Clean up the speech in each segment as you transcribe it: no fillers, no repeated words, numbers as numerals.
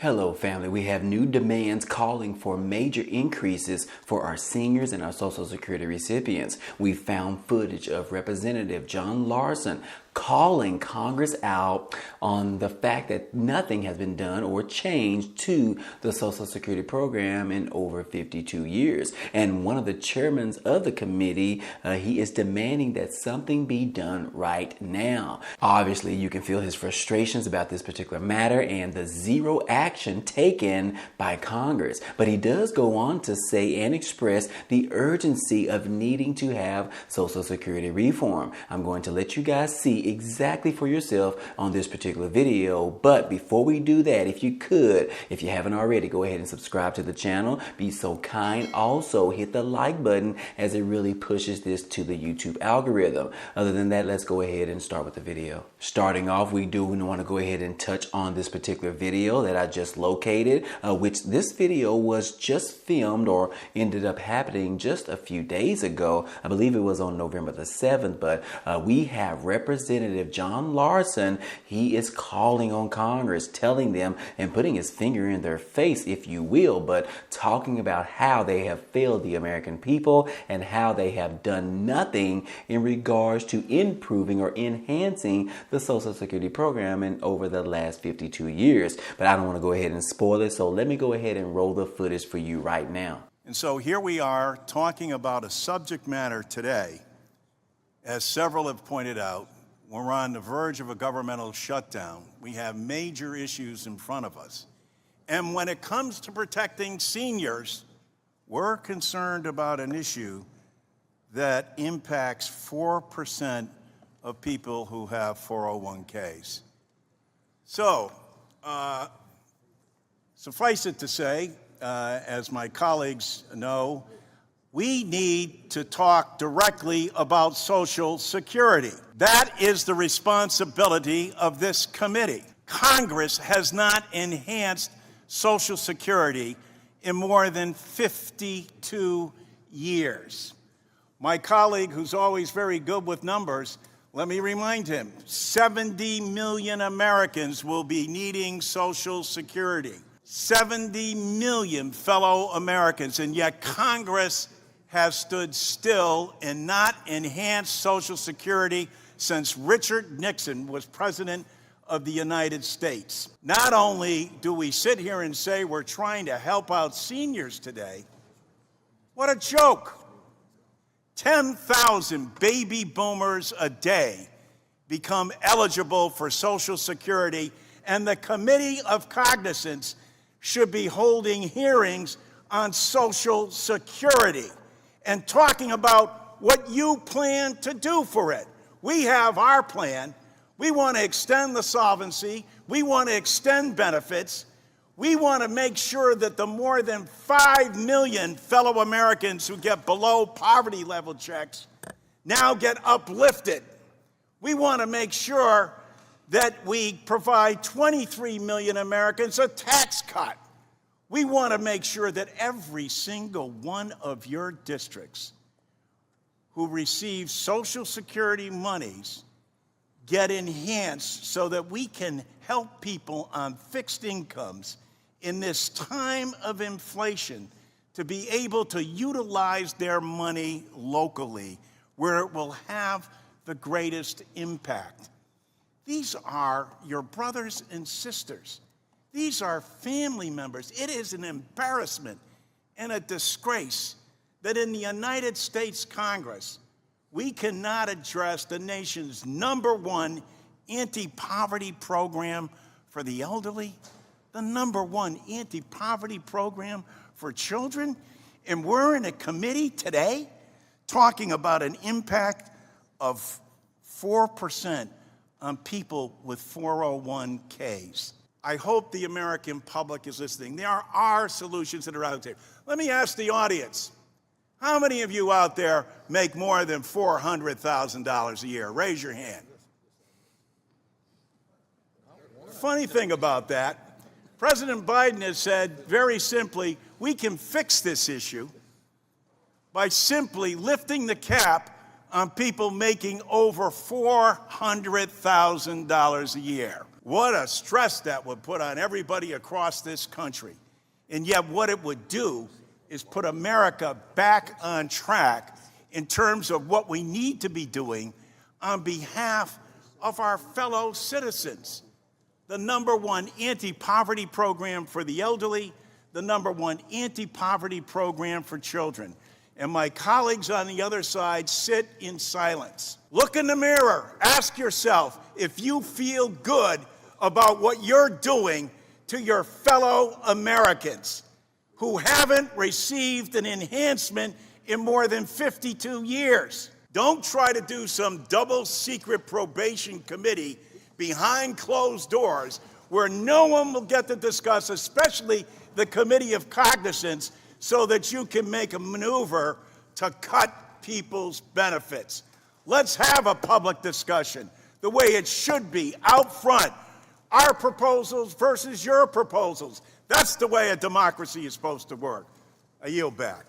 Hello, family. We have new demands calling for major increases for our seniors and our Social Security recipients. We found footage of Representative John Larson calling Congress out on the fact that nothing has been done or changed to the Social Security program in over 52 years. And one of the chairmen of the committee, he is demanding that something be done right now. Obviously, you can feel his frustrations about this particular matter and the zero action taken by Congress. But he does go on to say and express the urgency of needing to have Social Security reform. I'm going to let you guys see exactly for yourself on this particular video. But before we do that, if you haven't already, go ahead and subscribe to the channel. Be so kind. Also hit the like button, as it really pushes this to the YouTube algorithm. Other than that, let's go ahead and start with the video. Starting off, we do want to go ahead and touch on this particular video that I just located, which this video was just filmed or ended up happening just a few days ago. I believe it was on November the 7th, but we have Representative John Larson. He is calling on Congress, telling them and putting his finger in their face, if you will, but talking about how they have failed the American people and how they have done nothing in regards to improving or enhancing the Social Security program in over the last 52 years. But I don't want to go ahead and spoil it, so let me go ahead and roll the footage for you right now. And so here we are talking about a subject matter today. As several have pointed out, we're on the verge of a governmental shutdown. We have major issues in front of us. And when it comes to protecting seniors, we're concerned about an issue that impacts 4% of people who have 401ks. So, suffice it to say, as my colleagues know, we need to talk directly about Social Security. That is the responsibility of this committee. Congress has not enhanced Social Security in more than 52 years. My colleague, who's always very good with numbers, let me remind him, 70 million Americans will be needing Social Security. 70 million fellow Americans, and yet Congress has stood still and not enhanced Social Security since Richard Nixon was president of the United States. Not only do we sit here and say we're trying to help out seniors today, what a joke. 10,000 baby boomers a day become eligible for Social Security, and the Committee of Cognizance should be holding hearings on Social Security and talking about what you plan to do for it. We have our plan. We want to extend the solvency. We want to extend benefits. We want to make sure that the more than 5 million fellow Americans who get below poverty level checks now get uplifted. We want to make sure that we provide 23 million Americans a tax cut. We want to make sure that every single one of your districts who receive Social Security monies get enhanced so that we can help people on fixed incomes in this time of inflation to be able to utilize their money locally where it will have the greatest impact. These are your brothers and sisters. These are family members. It is an embarrassment and a disgrace that in the United States Congress, we cannot address the nation's #1 anti-poverty program for the elderly, the #1 anti-poverty program for children, and we're in a committee today talking about an impact of 4% on people with 401ks. I hope the American public is listening. There are solutions that are out there. Let me ask the audience, how many of you out there make more than $400,000 a year? Raise your hand. Funny thing about that, President Biden has said very simply, we can fix this issue by simply lifting the cap on people making over $400,000 a year. What a stress that would put on everybody across this country. And yet what it would do is put America back on track in terms of what we need to be doing on behalf of our fellow citizens. The #1 anti-poverty program for the elderly, the #1 anti-poverty program for children. And my colleagues on the other side sit in silence. Look in the mirror. Ask yourself if you feel good about what you're doing to your fellow Americans who haven't received an enhancement in more than 52 years. Don't try to do some double secret probation committee behind closed doors where no one will get to discuss, especially the Committee of Cognizance, so that you can make a maneuver to cut people's benefits. Let's have a public discussion the way it should be, out front. Our proposals versus your proposals. That's the way a democracy is supposed to work. I yield back.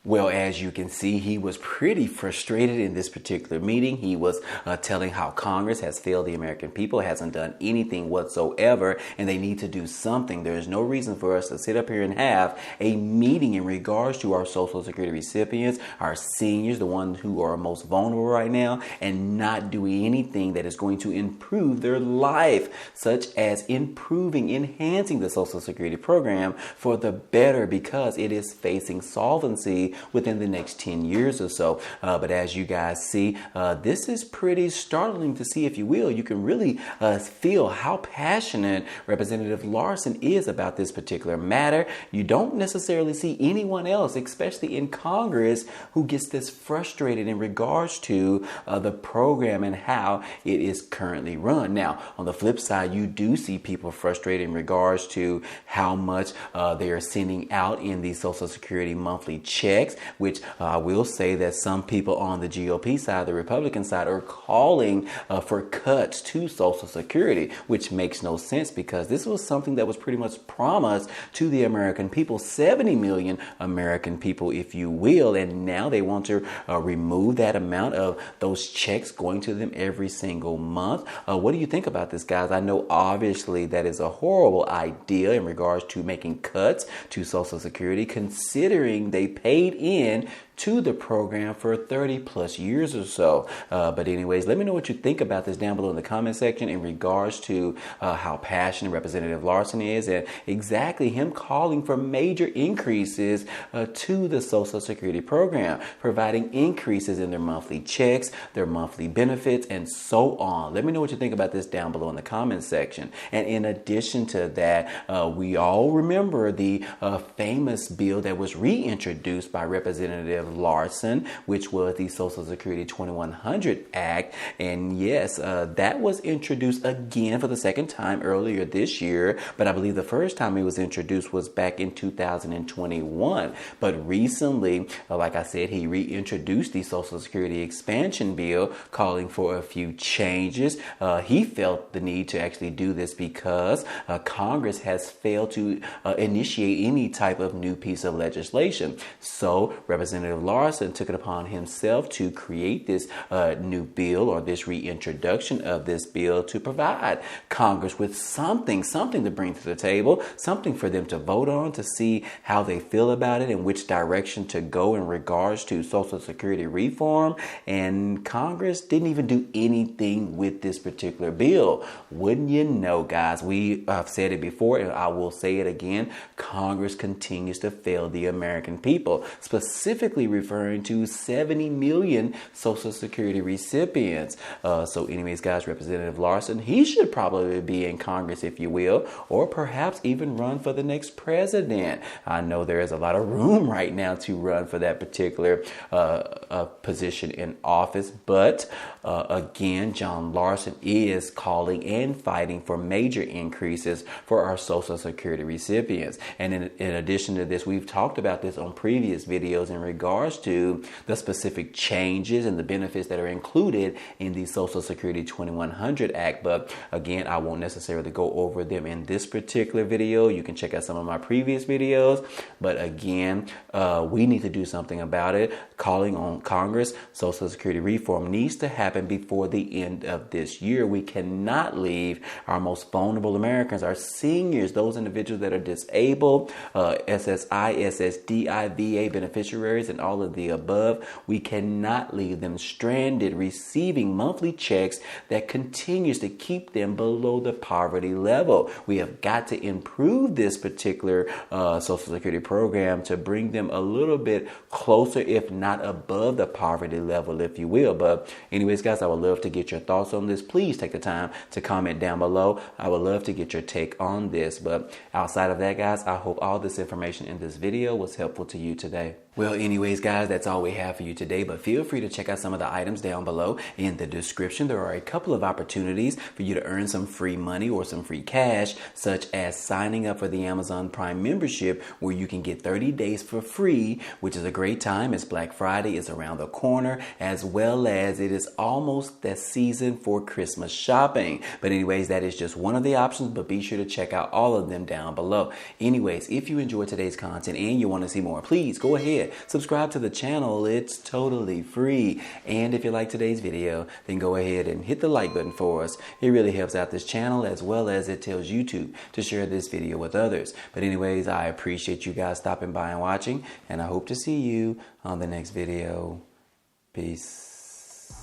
Well, as you can see, he was pretty frustrated in this particular meeting. He was telling how Congress has failed the American people, hasn't done anything whatsoever, and they need to do something. There is no reason for us to sit up here and have a meeting in regards to our Social Security recipients, our seniors, the ones who are most vulnerable right now, and not do anything that is going to improve their life, such as enhancing the Social Security program for the better, because it is facing solvency within the next 10 years or so. But as you guys see, this is pretty startling to see, if you will. You can really feel how passionate Representative Larson is about this particular matter. You don't necessarily see anyone else, especially in Congress, who gets this frustrated in regards to the program and how it is currently run. Now, on the flip side, you do see people frustrated in regards to how much they are sending out in the Social Security monthly check, which I will say that some people on the GOP side, the Republican side, are calling for cuts to Social Security, which makes no sense, because this was something that was pretty much promised to the American people, 70 million American people, if you will, and now they want to remove that amount of those checks going to them every single month. What do you think about this, guys? I know obviously that is a horrible idea in regards to making cuts to Social Security, considering they paid in to the program for 30 plus years or so. But anyways, let me know what you think about this down below in the comment section in regards to how passionate Representative Larson is, and exactly him calling for major increases to the Social Security program, providing increases in their monthly checks, their monthly benefits, and so on. Let me know what you think about this down below in the comment section. And in addition to that, we all remember the famous bill that was reintroduced by Representative Larson, which was the Social Security 2100 Act. And yes, that was introduced again for the second time earlier this year, but I believe the first time it was introduced was back in 2021. But recently, like I said, he reintroduced the Social Security expansion bill, calling for a few changes. He felt the need to actually do this because Congress has failed to initiate any type of new piece of legislation. So Representative Larson took it upon himself to create this new bill, or this reintroduction of this bill, to provide Congress with something to bring to the table, something for them to vote on, to see how they feel about it and which direction to go in regards to Social Security reform. And Congress didn't even do anything with this particular bill. Wouldn't you know, guys? We have said it before, and I will say it again. Congress continues to fail the American people, specifically referring to 70 million Social Security recipients. So anyways, guys, Representative Larson, he should probably be in Congress, if you will, or perhaps even run for the next president. I know there is a lot of room right now to run for that particular position in office, but again, John Larson is calling and fighting for major increases for our Social Security recipients. And in addition to this, we've talked about this on previous videos in regard regards to the specific changes and the benefits that are included in the Social Security 2100 Act. But again, I won't necessarily go over them in this particular video. You can check out some of my previous videos. But again, we need to do something about it. Calling on Congress, Social Security reform needs to happen before the end of this year. We cannot leave our most vulnerable Americans, our seniors, those individuals that are disabled, SSI, SSDI, VA beneficiaries, and all of the above. We cannot leave them stranded, receiving monthly checks that continues to keep them below the poverty level. We have got to improve this particular Social Security program to bring them a little bit closer, if not above the poverty level, if you will. But anyways, guys, I would love to get your thoughts on this. Please take the time to comment down below. I would love to get your take on this. But outside of that, guys, I hope all this information in this video was helpful to you today. Well, anyways, guys, that's all we have for you today, but feel free to check out some of the items down below in the description. There are a couple of opportunities for you to earn some free money or some free cash, such as signing up for the Amazon Prime membership, where you can get 30 days for free, which is a great time as Black Friday is around the corner, as well as it is almost the season for Christmas shopping. But anyways, that is just one of the options, but be sure to check out all of them down below. Anyways, if you enjoyed today's content and you want to see more, please go ahead, subscribe to the channel. It's totally free. And if you like today's video, then go ahead and hit the like button for us. It really helps out this channel, as well as it tells YouTube to share this video with others. But anyways, I appreciate you guys stopping by and watching, and I hope to see you on the next video. Peace.